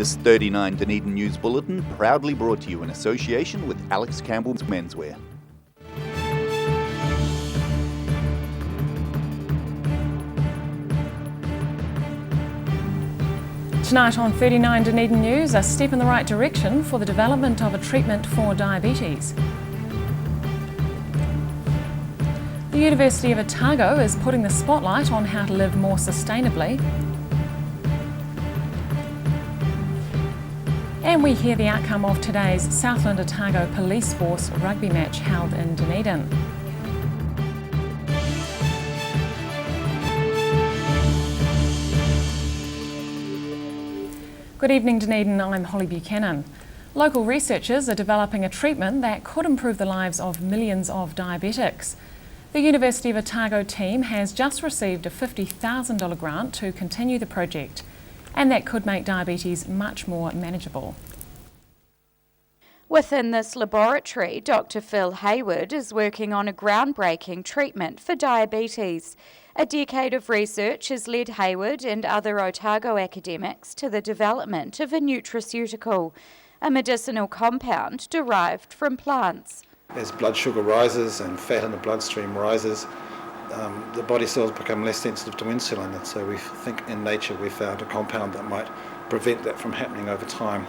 This 39 Dunedin News Bulletin proudly brought to you in association with Alex Campbell's Menswear. Tonight on 39 Dunedin News, a step in the right direction for the development of a treatment for diabetes. The University of Otago is putting the spotlight on how to live more sustainably. And we hear the outcome of today's Southland Otago Police Force rugby match held in Dunedin. Good evening, Dunedin. I'm Holly Buchanan. Local researchers are developing a treatment that could improve the lives of millions of diabetics. The University of Otago team has just received a $50,000 grant to continue the project, and that could make diabetes much more manageable. Within this laboratory, Dr. Phil Hayward is working on a groundbreaking treatment for diabetes. A decade of research has led Hayward and other Otago academics to the development of a nutraceutical, a medicinal compound derived from plants. As blood sugar rises and fat in the bloodstream rises, the body cells become less sensitive to insulin, and so we think in nature we found a compound that might prevent that from happening over time.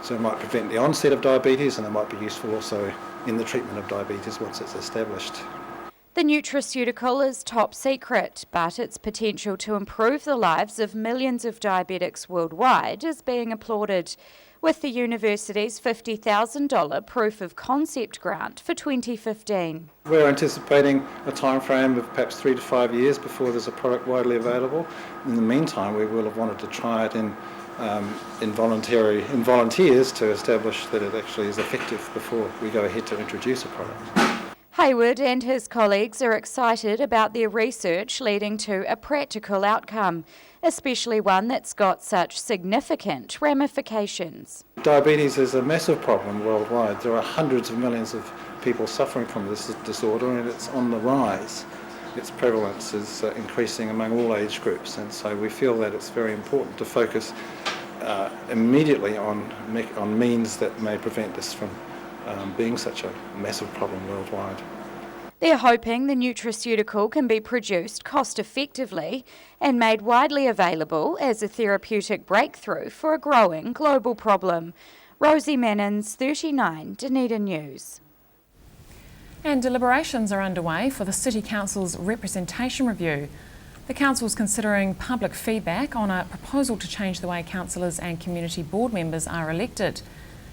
So it might prevent the onset of diabetes, and it might be useful also in the treatment of diabetes once it's established. The nutraceutical is top secret, but its potential to improve the lives of millions of diabetics worldwide is being applauded, with the university's $50,000 proof of concept grant for 2015. We're anticipating a time frame of perhaps 3 to 5 years before there's a product widely available. In the meantime, we will have wanted to try it in volunteers to establish that it actually is effective before we go ahead to introduce a product. Hayward and his colleagues are excited about their research leading to a practical outcome, especially one that's got such significant ramifications. Diabetes is a massive problem worldwide. There are hundreds of millions of people suffering from this disorder, and it's on the rise. Its prevalence is increasing among all age groups, and so we feel that it's very important to focus immediately on means that may prevent this from being such a massive problem worldwide. They're hoping the nutraceutical can be produced cost effectively and made widely available as a therapeutic breakthrough for a growing global problem. Rosie Mannins, 39 Dunedin News. And deliberations are underway for the City Council's representation review. The Council's considering public feedback on a proposal to change the way councillors and community board members are elected.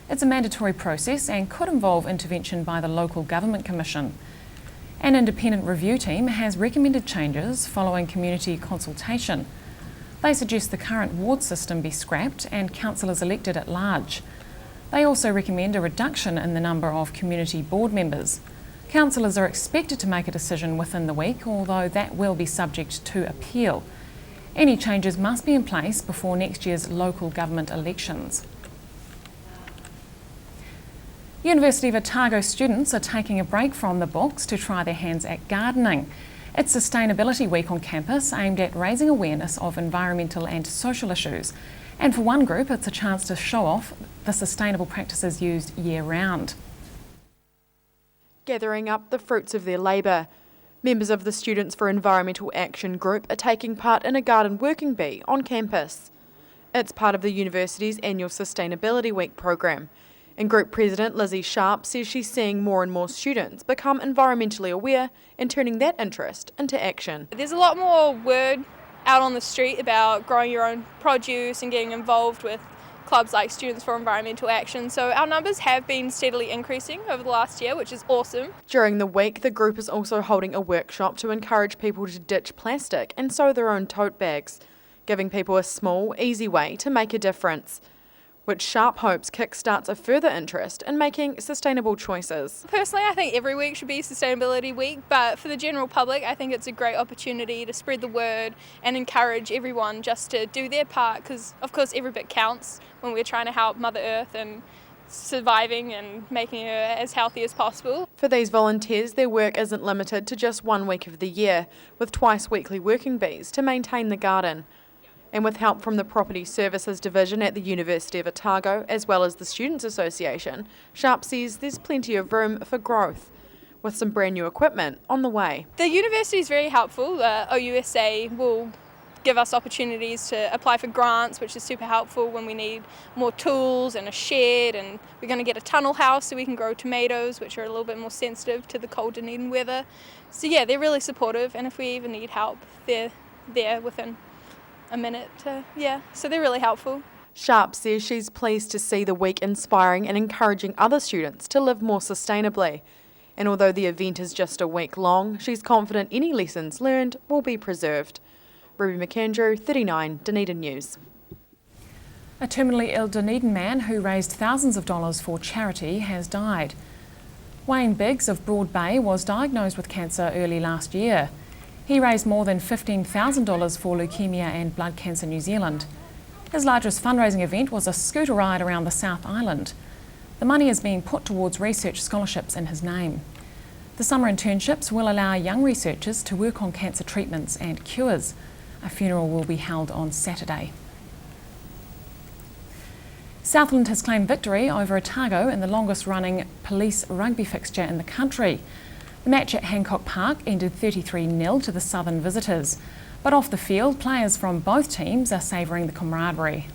It's a mandatory process and could involve intervention by the Local Government Commission. An independent review team has recommended changes following community consultation. They suggest the current ward system be scrapped and councillors elected at large. They also recommend a reduction in the number of community board members. Councillors are expected to make a decision within the week, although that will be subject to appeal. Any changes must be in place before next year's local government elections. University of Otago students are taking a break from the books to try their hands at gardening. It's Sustainability Week on campus aimed at raising awareness of environmental and social issues. And for one group, it's a chance to show off the sustainable practices used year-round. Gathering up the fruits of their labour. Members of the Students for Environmental Action group are taking part in a garden working bee on campus. It's part of the university's annual Sustainability Week program. And Group President Lizzie Sharp says she's seeing more and more students become environmentally aware and turning that interest into action. There's a lot more word out on the street about growing your own produce and getting involved with clubs like Students for Environmental Action. So our numbers have been steadily increasing over the last year, which is awesome. During the week, the group is also holding a workshop to encourage people to ditch plastic and sew their own tote bags, giving people a small, easy way to make a difference, which Sharp hopes kickstarts a further interest in making sustainable choices. Personally, I think every week should be Sustainability Week, but for the general public, I think it's a great opportunity to spread the word and encourage everyone just to do their part, because of course every bit counts when we're trying to help Mother Earth and surviving and making her as healthy as possible. For these volunteers, their work isn't limited to just 1 week of the year, with twice weekly working bees to maintain the garden. And with help from the Property Services Division at the University of Otago, as well as the Students' Association, Sharp says there's plenty of room for growth, with some brand new equipment on the way. The university is very helpful. OUSA will give us opportunities to apply for grants, which is super helpful when we need more tools and a shed, and we're going to get a tunnel house so we can grow tomatoes, which are a little bit more sensitive to the cold Dunedin weather. So yeah, they're really supportive, and if we even need help, they're there within a minute. So they're really helpful. Sharp says she's pleased to see the week inspiring and encouraging other students to live more sustainably. And although the event is just a week long, she's confident any lessons learned will be preserved. Ruby McAndrew, 39 Dunedin News. A terminally ill Dunedin man who raised thousands of dollars for charity has died. Wayne Biggs of Broad Bay was diagnosed with cancer early last year. He raised more than $15,000 for Leukaemia and Blood Cancer New Zealand. His largest fundraising event was a scooter ride around the South Island. The money is being put towards research scholarships in his name. The summer internships will allow young researchers to work on cancer treatments and cures. A funeral will be held on Saturday. Southland has claimed victory over Otago in the longest running police rugby fixture in the country. The match at Hancock Park ended 33-0 to the Southern visitors. But off the field, players from both teams are savouring the camaraderie.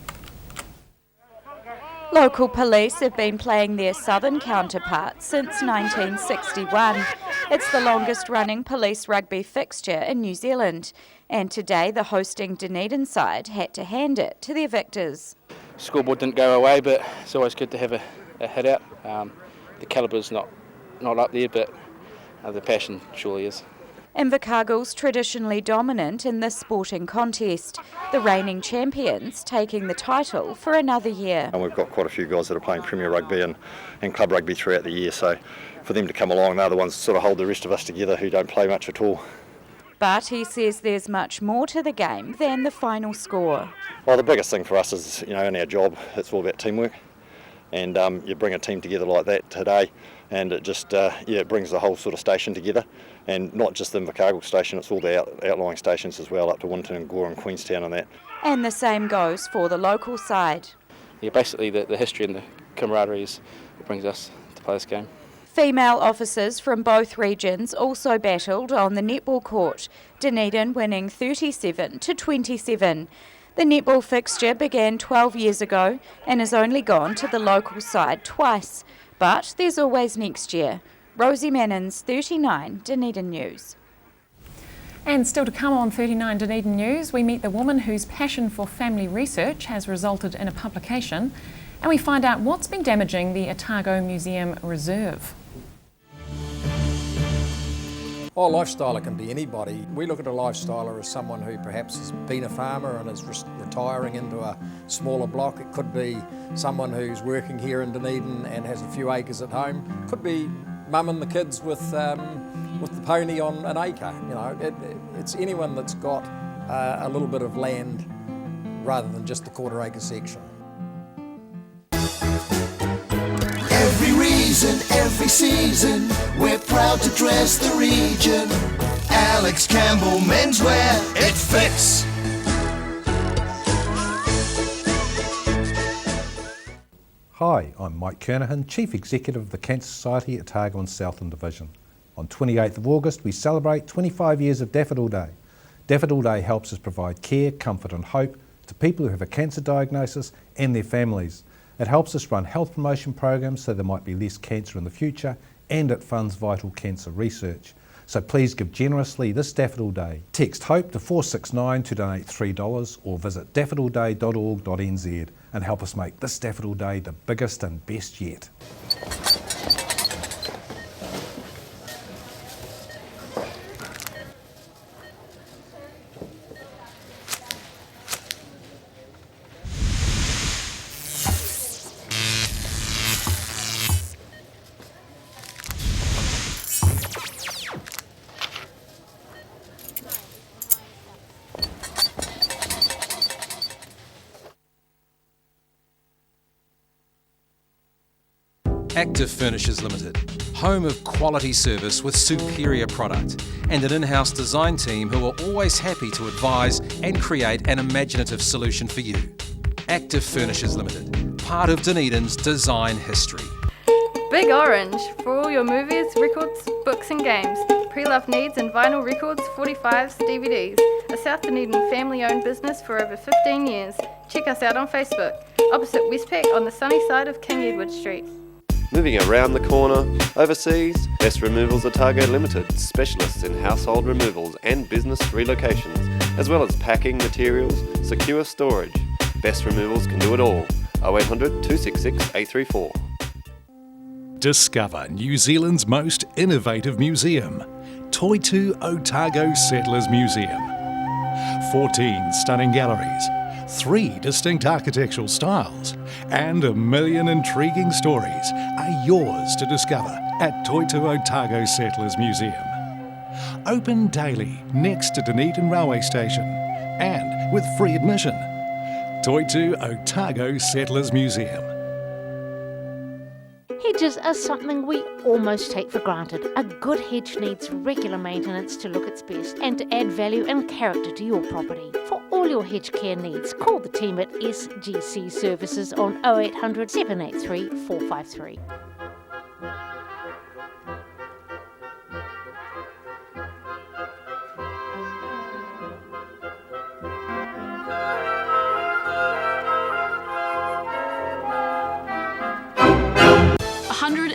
Local police have been playing their southern counterparts since 1961. It's the longest running police rugby fixture in New Zealand. And today the hosting Dunedin side had to hand it to their victors. Scoreboard didn't go away, but it's always good to have a hit out. The caliber's not up there, but the passion surely is. Invercargill's traditionally dominant in this sporting contest, the reigning champions taking the title for another year. And we've got quite a few guys that are playing Premier Rugby and Club Rugby throughout the year, so for them to come along, they're the ones that sort of hold the rest of us together who don't play much at all. But he says there's much more to the game than the final score. Well, the biggest thing for us is, in our job, it's all about teamwork. And you bring a team together like that today, and it just it brings the whole sort of station together, and not just the Invercargill station, it's all the outlying stations as well, up to Winton, Gore and Queenstown and that. And the same goes for the local side. Yeah, basically the history and the camaraderie is what brings us to play this game. Female officers from both regions also battled on the netball court, Dunedin winning 37-27. The netball fixture began 12 years ago and has only gone to the local side twice. But there's always next year. Rosie Mannins, 39 Dunedin News. And still to come on 39 Dunedin News, we meet the woman whose passion for family research has resulted in a publication, and we find out what's been damaging the Otago Museum Reserve. Oh, lifestyler can be anybody. We look at a lifestyler as someone who perhaps has been a farmer and is retiring into a smaller block. It could be someone who's working here in Dunedin and has a few acres at home. It could be mum and the kids with the pony on an acre. It's anyone that's got a little bit of land rather than just the quarter-acre section. Every reason, every season, we're proud to dress the region. Alex Campbell Menswear, it fits. Hi, I'm Mike Kernahan, Chief Executive of the Cancer Society at Otago and Southland Division. On 28th of August, we celebrate 25 years of Daffodil Day. Daffodil Day helps us provide care, comfort and hope to people who have a cancer diagnosis and their families. It helps us run health promotion programs so there might be less cancer in the future, and it funds vital cancer research. So please give generously this Daffodil Day. Text HOPE to 469 to donate $3 or visit daffodilday.org.nz and help us make this Daffodil Day the biggest and best yet. Active Furnishers Limited, home of quality service with superior product and an in-house design team who are always happy to advise and create an imaginative solution for you. Active Furnishers Limited, part of Dunedin's design history. Big Orange, for all your movies, records, books and games. Pre-loved needs and vinyl records, 45s, DVDs. A South Dunedin family-owned business for over 15 years. Check us out on Facebook, opposite Westpac on the sunny side of King Edward Street. Moving around the corner, overseas, Best Removals Otago Limited, specialists in household removals and business relocations, as well as packing materials, secure storage. Best Removals can do it all. 0800 266 834. Discover New Zealand's most innovative museum, Toitu Otago Settlers Museum. 14 stunning galleries, 3 distinct architectural styles, and 1 million intriguing stories are yours to discover at Toitu Otago Settlers Museum. Open daily next to Dunedin Railway Station and with free admission. Toitu Otago Settlers Museum. Hedges are something we almost take for granted. A good hedge needs regular maintenance to look its best and to add value and character to your property. For all your hedge care needs, call the team at SGC Services on 0800 783 453.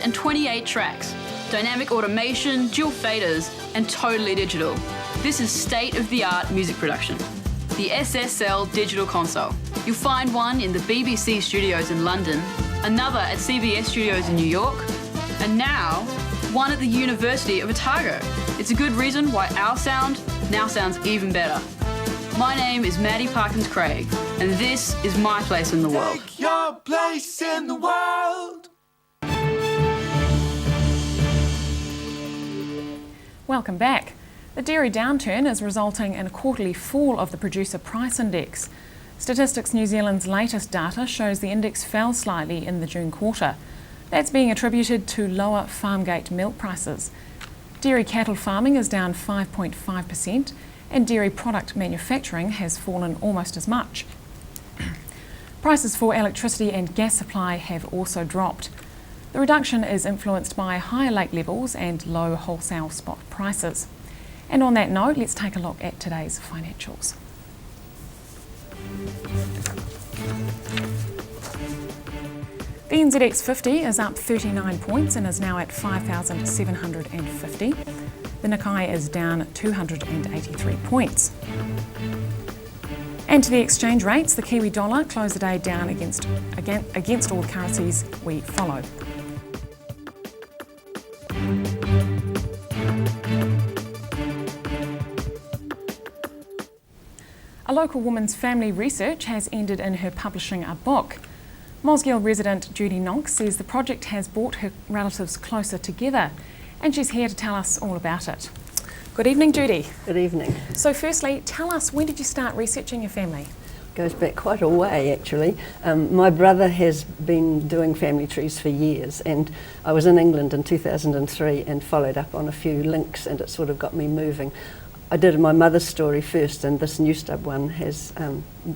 And 28 tracks, dynamic automation, dual faders, and totally digital. This is state-of-the-art music production. The SSL Digital Console. You'll find one in the BBC studios in London, another at CBS studios in New York, and now one at the University of Otago. It's a good reason why our sound now sounds even better. My name is Maddie Parkins Craig, and this is my place in the world. Take your place in the world. Welcome back. The dairy downturn is resulting in a quarterly fall of the producer price index. Statistics New Zealand's latest data shows the index fell slightly in the June quarter. That's being attributed to lower farmgate milk prices. Dairy cattle farming is down 5.5% and dairy product manufacturing has fallen almost as much. Prices for electricity and gas supply have also dropped. The reduction is influenced by higher lake levels and low wholesale spot prices. And on that note, let's take a look at today's financials. The NZX 50 is up 39 points and is now at 5,750. The Nikkei is down 283 points. And to the exchange rates, the Kiwi dollar closed the day down against all the currencies we follow. A local woman's family research has ended in her publishing a book. Mosgiel resident Judy Nonk says the project has brought her relatives closer together, and she's here to tell us all about it. Good evening, Judy. Good evening. So firstly, tell us, when did you start researching your family? Goes back quite a way, actually. My brother has been doing family trees for years, and I was in England in 2003 and followed up on a few links, and it sort of got me moving. I did my mother's story first, and this New Stub one has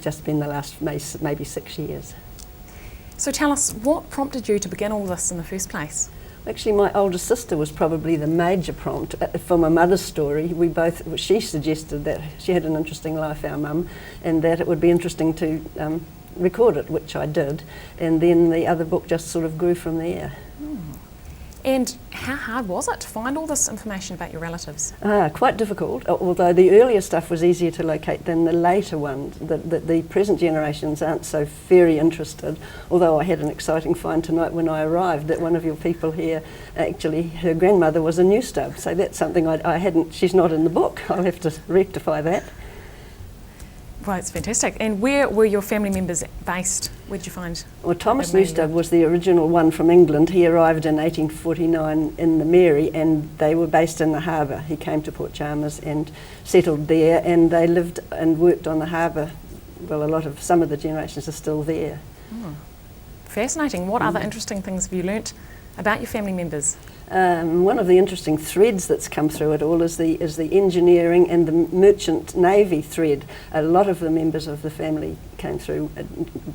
just been the last maybe 6 years. So tell us, what prompted you to begin all this in the first place? Actually, my older sister was probably the major prompt for my mother's story. She suggested that she had an interesting life, our mum, and that it would be interesting to record it, which I did, and then the other book just sort of grew from there. And how hard was it to find all this information about your relatives? Quite difficult, although the earlier stuff was easier to locate than the later one. The present generations aren't so very interested, although I had an exciting find tonight when I arrived that one of your people here, actually her grandmother was a New Stub, so that's something I hadn't, she's not in the book. I'll have to rectify that. Well, it's fantastic. And where were your family members based? Where did you find? Well, Thomas New Stub was the original one from England. He arrived in 1849 in the Mary, and they were based in the harbour. He came to Port Chalmers and settled there, and they lived and worked on the harbour. Well, some of the generations are still there. Fascinating. What other interesting things have you learnt about your family members? One of the interesting threads that's come through it all is the engineering and the merchant navy thread. A lot of the members of the family came through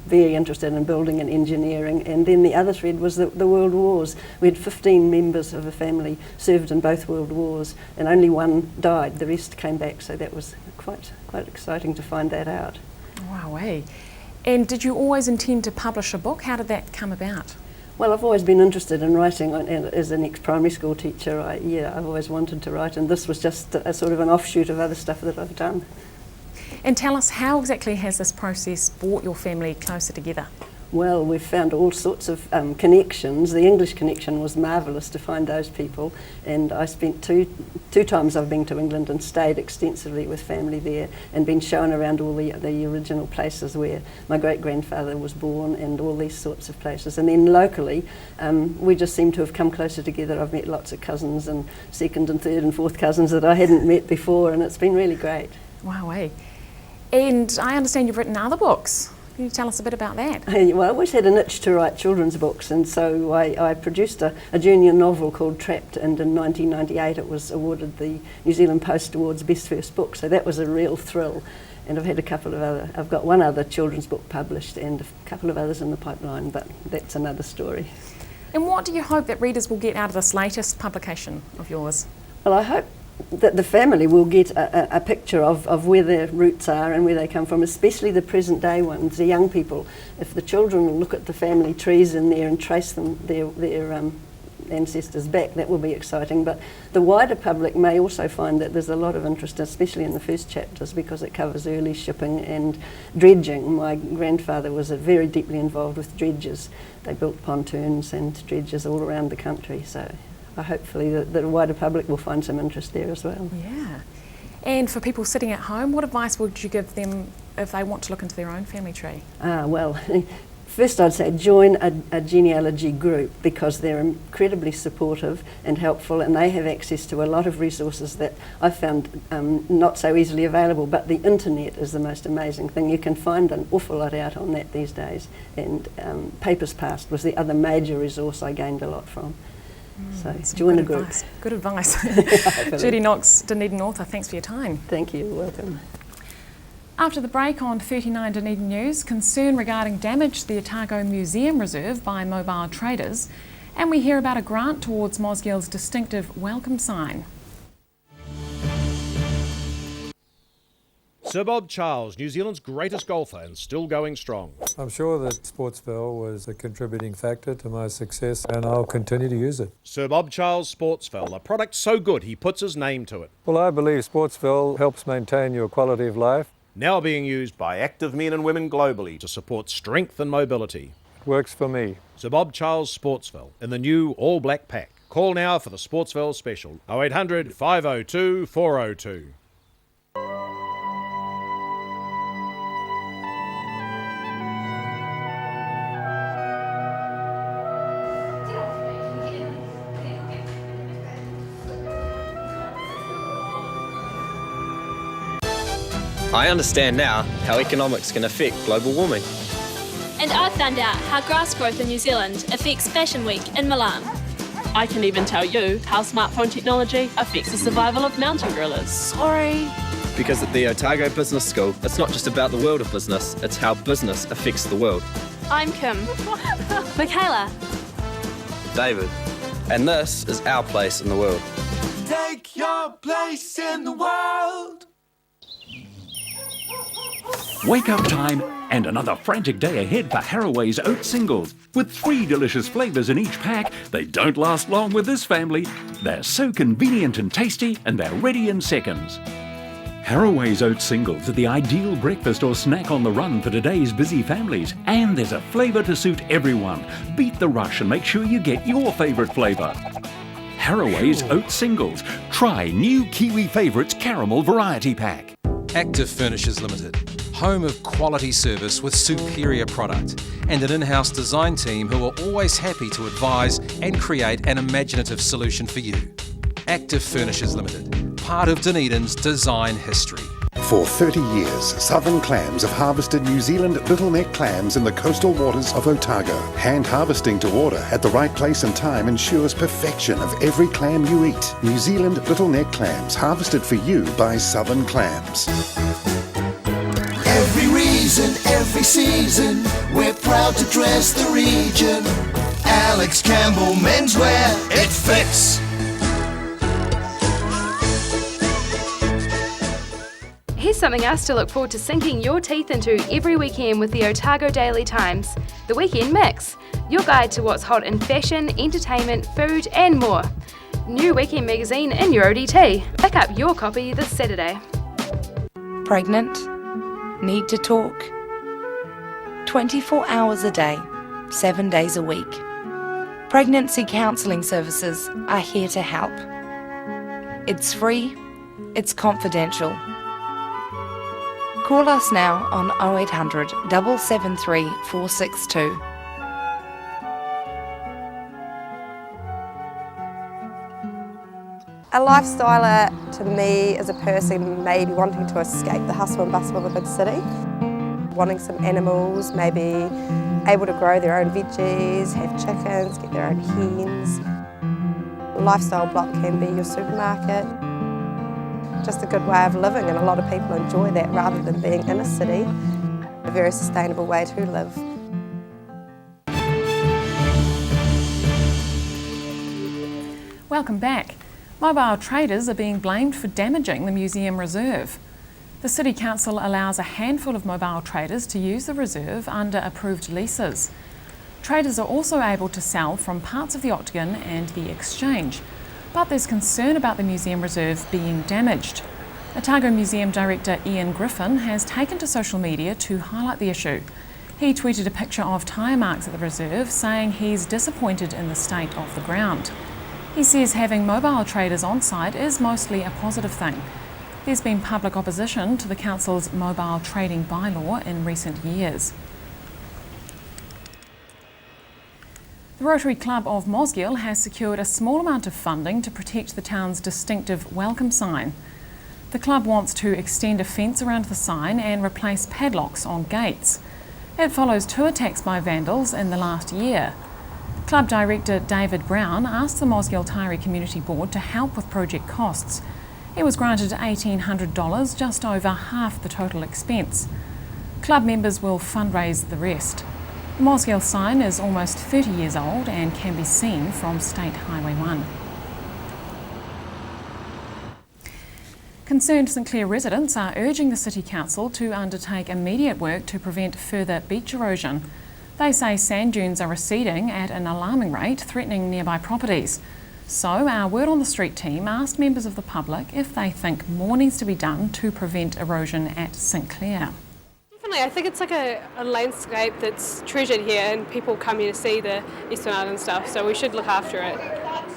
very interested in building and engineering, and then the other thread was the World Wars. We had 15 members of the family served in both World Wars, and only one died. The rest came back, so that was quite exciting to find that out. Wow, eh? And did you always intend to publish a book? How did that come about? Well, I've always been interested in writing, and as an ex-primary school teacher, I've always wanted to write, and this was just a sort of an offshoot of other stuff that I've done. And tell us, how exactly has this process brought your family closer together? Well, we've found all sorts of connections. The English connection was marvellous to find those people, and I spent two times I've been to England and stayed extensively with family there and been shown around all the original places where my great-grandfather was born and all these sorts of places. And then locally, we just seem to have come closer together. I've met lots of cousins and second and third and fourth cousins that I hadn't met before, and it's been really great. Wow, eh? And I understand you've written other books. Can you tell us a bit about that? Well, I always had an itch to write children's books, and so I produced a junior novel called Trapped, and in 1998 it was awarded the New Zealand Post Awards Best First Book, so that was a real thrill. And I've had I've got one other children's book published and a couple of others in the pipeline, but that's another story. And what do you hope that readers will get out of this latest publication of yours? Well, I hope that the family will get a picture of where their roots are and where they come from, especially the present day ones, the young people. If the children will look at the family trees in there and trace their ancestors back, that will be exciting. But the wider public may also find that there's a lot of interest, especially in the first chapters, because it covers early shipping and dredging. My grandfather was very deeply involved with dredges. They built pontoons and dredges all around the country, so hopefully the wider public will find some interest there as well. Yeah. And for people sitting at home, what advice would you give them if they want to look into their own family tree? Well, first I'd say join a genealogy group, because they're incredibly supportive and helpful, and they have access to a lot of resources that I found not so easily available. But the internet is the most amazing thing. You can find an awful lot out on that these days, and Papers Past was the other major resource I gained a lot from. So join a group. Good advice. Judy Knox, Dunedin author, thanks for your time. Thank you, welcome. After the break on 39 Dunedin News, concern regarding damage to the Otago Museum Reserve by mobile traders, and we hear about a grant towards Mosgill's distinctive welcome sign. Sir Bob Charles, New Zealand's greatest golfer and still going strong. I'm sure that Sportsville was a contributing factor to my success, and I'll continue to use it. Sir Bob Charles Sportsville, a product so good he puts his name to it. Well, I believe Sportsville helps maintain your quality of life. Now being used by active men and women globally to support strength and mobility. It works for me. Sir Bob Charles Sportsville in the new all-black pack. Call now for the Sportsville special, 0800 502 402. I understand now how economics can affect global warming. And I found out how grass growth in New Zealand affects Fashion Week in Milan. I can even tell you how smartphone technology affects the survival of mountain gorillas. Sorry. Because at the Otago Business School, it's not just about the world of business, it's how business affects the world. I'm Kim. Michaela. David. And this is our place in the world. Take your place in the world. Wake up time and another frantic day ahead for Haraway's Oat Singles. With 3 delicious flavours in each pack, they don't last long with this family. They're so convenient and tasty, and they're ready in seconds. Haraway's Oat Singles are the ideal breakfast or snack on the run for today's busy families. And there's a flavour to suit everyone. Beat the rush and make sure you get your favourite flavour. Haraway's Oat Singles. Try new Kiwi Favourites Caramel Variety Pack. Active Furnishers Limited, home of quality service with superior product and an in-house design team who are always happy to advise and create an imaginative solution for you. Active Furnishers Limited, part of Dunedin's design history. For 30 years, Southern Clams have harvested New Zealand littleneck clams in the coastal waters of Otago. Hand harvesting to order at the right place and time ensures perfection of every clam you eat. New Zealand littleneck clams, harvested for you by Southern Clams. Every reason, every season, we're proud to dress the region. Alex Campbell Menswear, it fits. Here's something else to look forward to sinking your teeth into every weekend with the Otago Daily Times, the Weekend Mix, your guide to what's hot in fashion, entertainment, food and more. New weekend magazine in your ODT. Pick up your copy this Saturday. Pregnant? Need to talk? 24 hours a day, 7 days a week. Pregnancy counselling services are here to help. It's free, it's confidential. Call us now on 0800 773 462. A lifestyler to me is a person maybe wanting to escape the hustle and bustle of a big city, wanting some animals, maybe able to grow their own veggies, have chickens, get their own hens. A lifestyle block can be your supermarket. Just a good way of living, and a lot of people enjoy that rather than being in a city. A very sustainable way to live. Welcome back. Mobile traders are being blamed for damaging the museum reserve. The City Council allows a handful of mobile traders to use the reserve under approved leases. Traders are also able to sell from parts of the Octagon and the Exchange, but there's concern about the museum reserve being damaged. Otago Museum Director Ian Griffin has taken to social media to highlight the issue. He tweeted a picture of tyre marks at the reserve, saying he's disappointed in the state of the ground. He says having mobile traders on site is mostly a positive thing. There's been public opposition to the council's mobile trading bylaw in recent years. The Rotary Club of Mosgiel has secured a small amount of funding to protect the town's distinctive welcome sign. The club wants to extend a fence around the sign and replace padlocks on gates. It follows 2 attacks by vandals in the last year. Club Director David Brown asked the Mosgiel Tairi Community Board to help with project costs. He was granted $1,800, just over half the total expense. Club members will fundraise the rest. The Mosgiel sign is almost 30 years old and can be seen from State Highway 1. Concerned St Clair residents are urging the City Council to undertake immediate work to prevent further beach erosion. They say sand dunes are receding at an alarming rate, threatening nearby properties. So our Word on the Street team asked members of the public if they think more needs to be done to prevent erosion at St Clair. Definitely, I think it's like a landscape that's treasured here and people come here to see the Esplanade and stuff, so we should look after it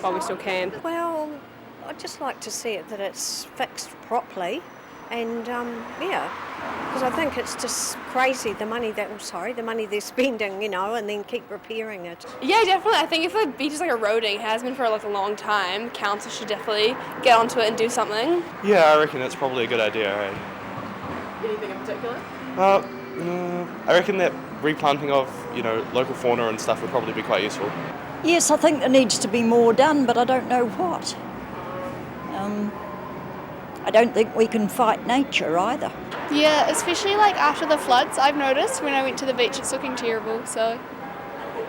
while we still can. Well, I'd just like to see it that it's fixed properly and because I think it's just crazy the money they're spending, you know, and then keep repairing it. Yeah, definitely. I think if the beach is like eroding, it has been for like a long time, council should definitely get onto it and do something. Yeah, I reckon it's probably a good idea, right? Anything in particular? I reckon that replanting of, local fauna and stuff would probably be quite useful. Yes, I think there needs to be more done, but I don't know what. I don't think we can fight nature either. Yeah, especially like after the floods, I've noticed when I went to the beach it's looking terrible, so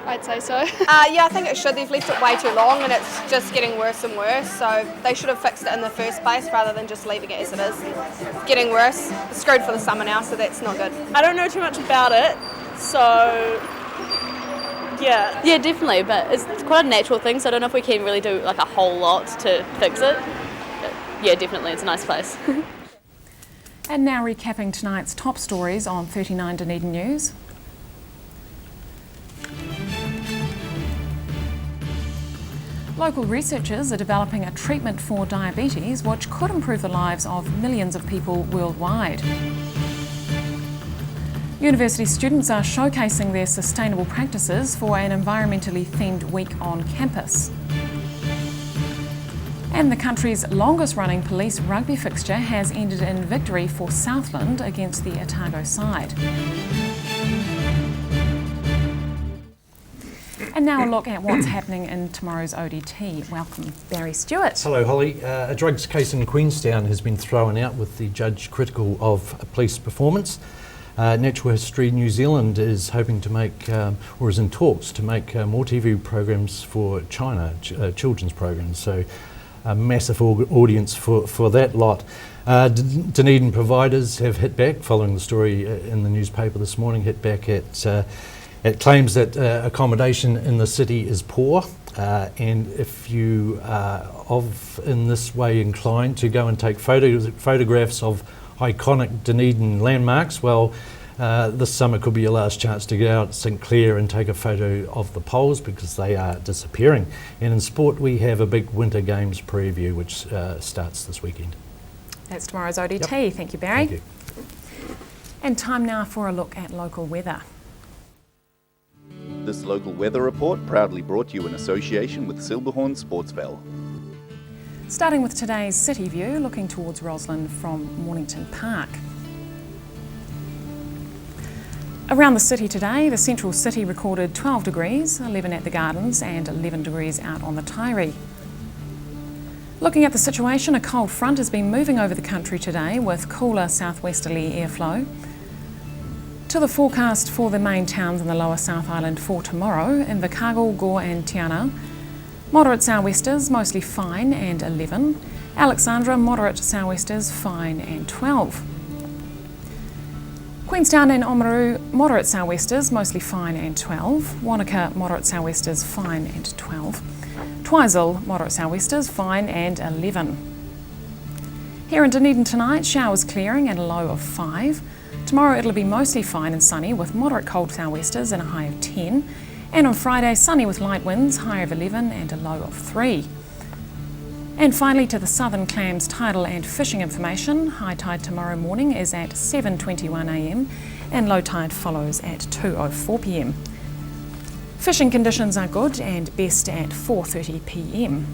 I'd say so. Yeah, I think it should. They've left it way too long and it's just getting worse and worse, so they should have fixed it in the first place rather than just leaving it as it is. It's getting worse. It's screwed for the summer now, so that's not good. I don't know too much about it, so yeah. Yeah, definitely, but it's quite a natural thing, so I don't know if we can really do like a whole lot to fix it. But yeah, definitely, it's a nice place. And now recapping tonight's top stories on 39 Dunedin News. Local researchers are developing a treatment for diabetes which could improve the lives of millions of people worldwide. University students are showcasing their sustainable practices for an environmentally themed week on campus. And the country's longest running police rugby fixture has ended in victory for Southland against the Otago side. And now a look at what's happening in tomorrow's ODT. Welcome, Barry Stewart. Hello, Holly. A drugs case in Queenstown has been thrown out with the judge critical of police performance. Natural History New Zealand is hoping to make, or is in talks to make more TV programs for China, children's programs. So a massive audience for that lot. Dunedin providers have hit back, following the story in the newspaper this morning, hit back at claims that accommodation in the city is poor, and if you are in this way inclined to go and take photographs of iconic Dunedin landmarks, well, this summer could be your last chance to get out at St Clair and take a photo of the poles, because they are disappearing. And in sport, we have a big Winter Games preview which starts this weekend. That's tomorrow's ODT. Yep. Thank you, Barry. Thank you. And time now for a look at local weather. This local weather report proudly brought to you in association with Silberhorn Sportsville. Starting with today's city view, looking towards Roslyn from Mornington Park. Around the city today, the central city recorded 12 degrees, 11 at the Gardens and 11 degrees out on the Taieri. Looking at the situation, a cold front has been moving over the country today with cooler southwesterly airflow. To the forecast for the main towns in the lower South Island for tomorrow, in Invercargill, Gore and Tiana, moderate sou'westers, mostly fine and 11. Alexandra, moderate sou'westers, fine and 12. Queenstown and Oamaru, moderate sou'westers, mostly fine and 12. Wanaka, moderate sou'westers, fine and 12. Twizel, moderate sou'westers, fine and 11. Here in Dunedin tonight, showers clearing and a low of 5. Tomorrow it'll be mostly fine and sunny with moderate cold sou'westers and a high of 10. And on Friday, sunny with light winds, high of 11 and a low of 3. And finally to the Southern Clams tidal and fishing information. High tide tomorrow morning is at 7:21 a.m. and low tide follows at 2:04 p.m. Fishing conditions are good and best at 4:30 p.m.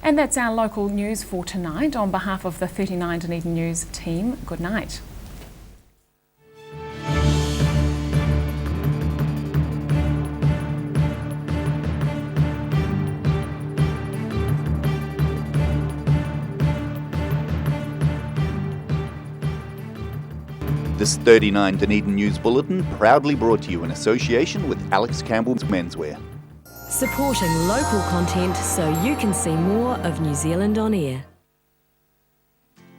And that's our local news for tonight. On behalf of the 39 Dunedin News team, good night. This 39 Dunedin News Bulletin proudly brought to you in association with Alex Campbell's Menswear. Supporting local content so you can see more of New Zealand on air.